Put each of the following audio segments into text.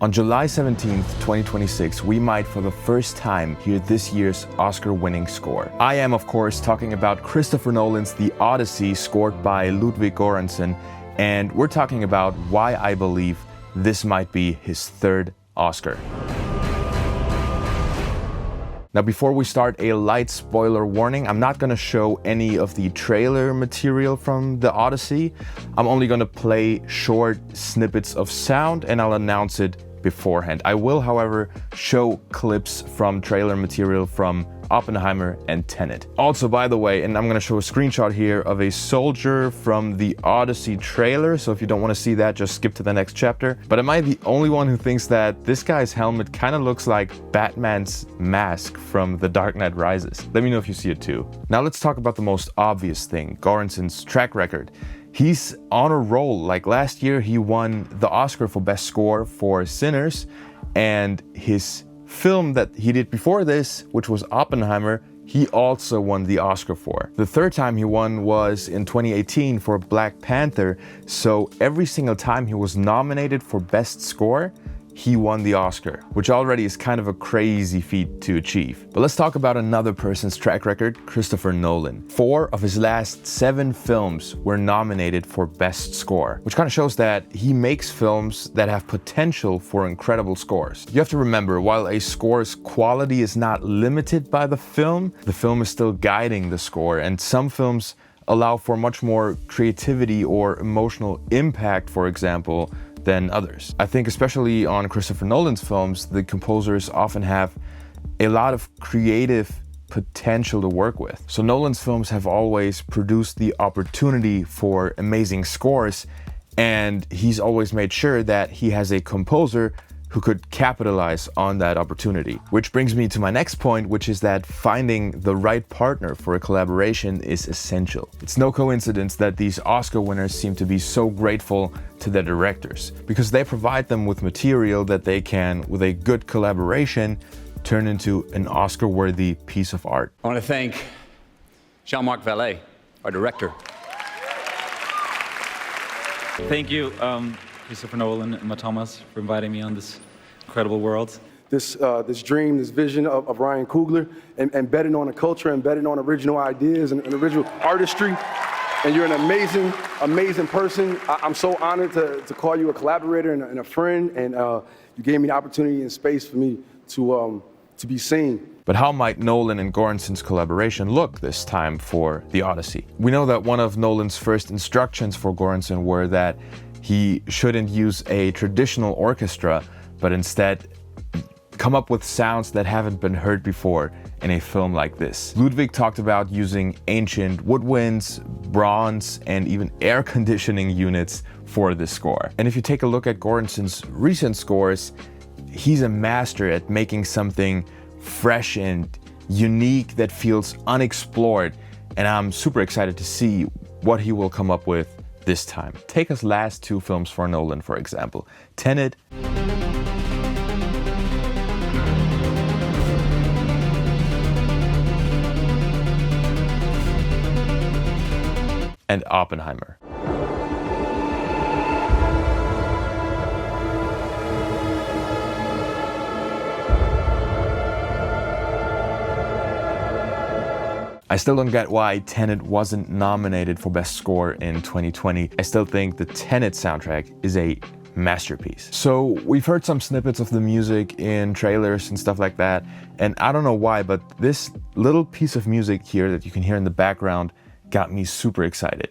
On July 17th, 2026, we might for the first time hear this year's Oscar-winning score. I am, of course, talking about Christopher Nolan's The Odyssey, scored by Ludwig Göransson, and we're talking about why I believe this might be his third Oscar. Now, before we start, a light spoiler warning. I'm not going to show any of the trailer material from The Odyssey. I'm only going to play short snippets of sound and I'll announce it beforehand. I will, however, show clips from trailer material from Oppenheimer and Tenet. Also, by the way, and I'm going to show a screenshot here of a soldier from the Odyssey trailer, so if you don't want to see that, just skip to the next chapter. But am I the only one who thinks that this guy's helmet kind of looks like Batman's mask from The Dark Knight Rises? Let me know if you see it too. Now let's talk about the most obvious thing, Göransson's track record. He's on a roll. Like last year, he won the Oscar for Best Score for Sinners, and his film that he did before this, which was Oppenheimer, he also won the Oscar for. The third time he won was in 2018 for Black Panther, so every single time he was nominated for Best Score, he won the Oscar, which already is kind of a crazy feat to achieve. But let's talk about another person's track record, Christopher Nolan. 4 of his last 7 films were nominated for Best Score, which kind of shows that he makes films that have potential for incredible scores. You have to remember, while a score's quality is not limited by the film is still guiding the score, and some films allow for much more creativity or emotional impact, for example, than others. I think especially on Christopher Nolan's films, the composers often have a lot of creative potential to work with. So Nolan's films have always produced the opportunity for amazing scores, and he's always made sure that he has a composer who could capitalize on that opportunity. Which brings me to my next point, which is that finding the right partner for a collaboration is essential. It's no coincidence that these Oscar winners seem to be so grateful to their directors, because they provide them with material that they can, with a good collaboration, turn into an Oscar-worthy piece of art. I want to thank Jean-Marc Vallée, our director. Thank you, Christopher Nolan and Matt Thomas, for inviting me on this incredible world. This dream, this vision of Ryan Coogler, and betting on a culture and betting on original ideas and original artistry. And you're an amazing person. I'm so honored to call you a collaborator and a friend, and you gave me the opportunity and space for me to be seen. But how might Nolan and Göransson's collaboration look this time for The Odyssey? We know that one of Nolan's first instructions for Göransson were that he shouldn't use a traditional orchestra, but instead come up with sounds that haven't been heard before in a film like this. Ludwig talked about using ancient woodwinds, bronze, and even air conditioning units for this score. And if you take a look at Göransson's recent scores, he's a master at making something fresh and unique that feels unexplored. And I'm super excited to see what he will come up with this time. Take his last 2 films for Nolan, for example. Tenet and Oppenheimer. I still don't get why Tenet wasn't nominated for Best Score in 2020. I still think the Tenet soundtrack is a masterpiece. So we've heard some snippets of the music in trailers and stuff like that, and I don't know why, but this little piece of music here that you can hear in the background got me super excited.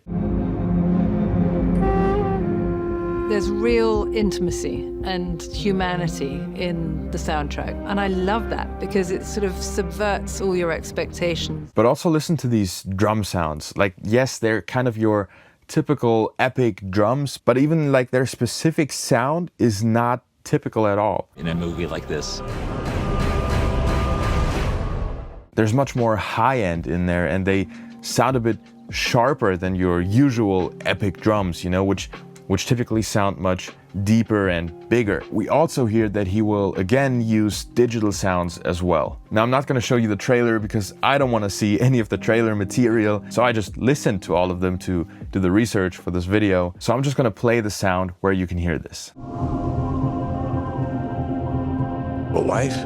There's real intimacy and humanity in the soundtrack. And I love that because it sort of subverts all your expectations. But also listen to these drum sounds. Like, yes, they're kind of your typical epic drums, but even like their specific sound is not typical at all. In a movie like this, there's much more high end in there, and they sound a bit sharper than your usual epic drums, you know, which typically sound much deeper and bigger. We also hear that he will again use digital sounds as well. Now, I'm not going to show you the trailer because I don't want to see any of the trailer material, so I just listened to all of them to do the research for this video. So I'm just going to play the sound where you can hear this. life.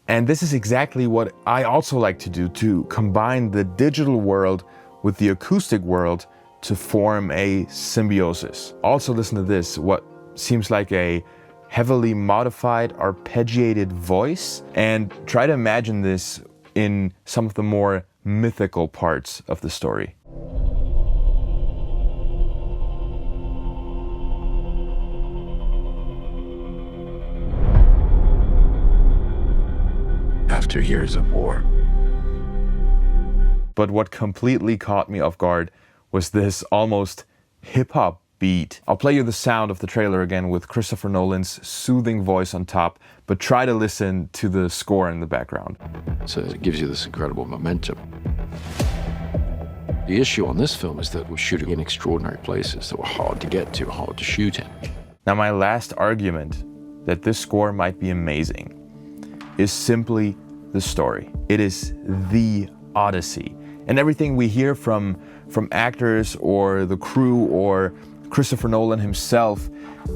And this is exactly what I also like to do, to combine the digital world with the acoustic world to form a symbiosis. Also listen to this, what seems like a heavily modified, arpeggiated voice, and try to imagine this in some of the more mythical parts of the story. After years of war. But what completely caught me off guard was this almost hip-hop beat. I'll play you the sound of the trailer again with Christopher Nolan's soothing voice on top, but try to listen to the score in the background. So it gives you this incredible momentum. The issue on this film is that we're shooting in extraordinary places that were hard to get to, hard to shoot in. Now, my last argument that this score might be amazing is simply the story. It is the Odyssey. And everything we hear from actors or the crew or Christopher Nolan himself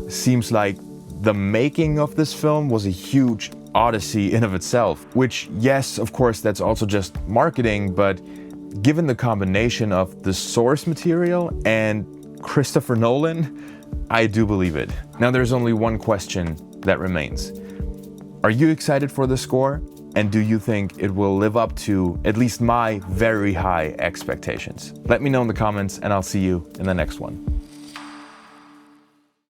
seems like the making of this film was a huge odyssey in of itself. Which, yes, of course, that's also just marketing, but given the combination of the source material and Christopher Nolan, I do believe it. Now there's only one question that remains. Are you excited for the score? And do you think it will live up to at least my very high expectations? Let me know in the comments, and I'll see you in the next one.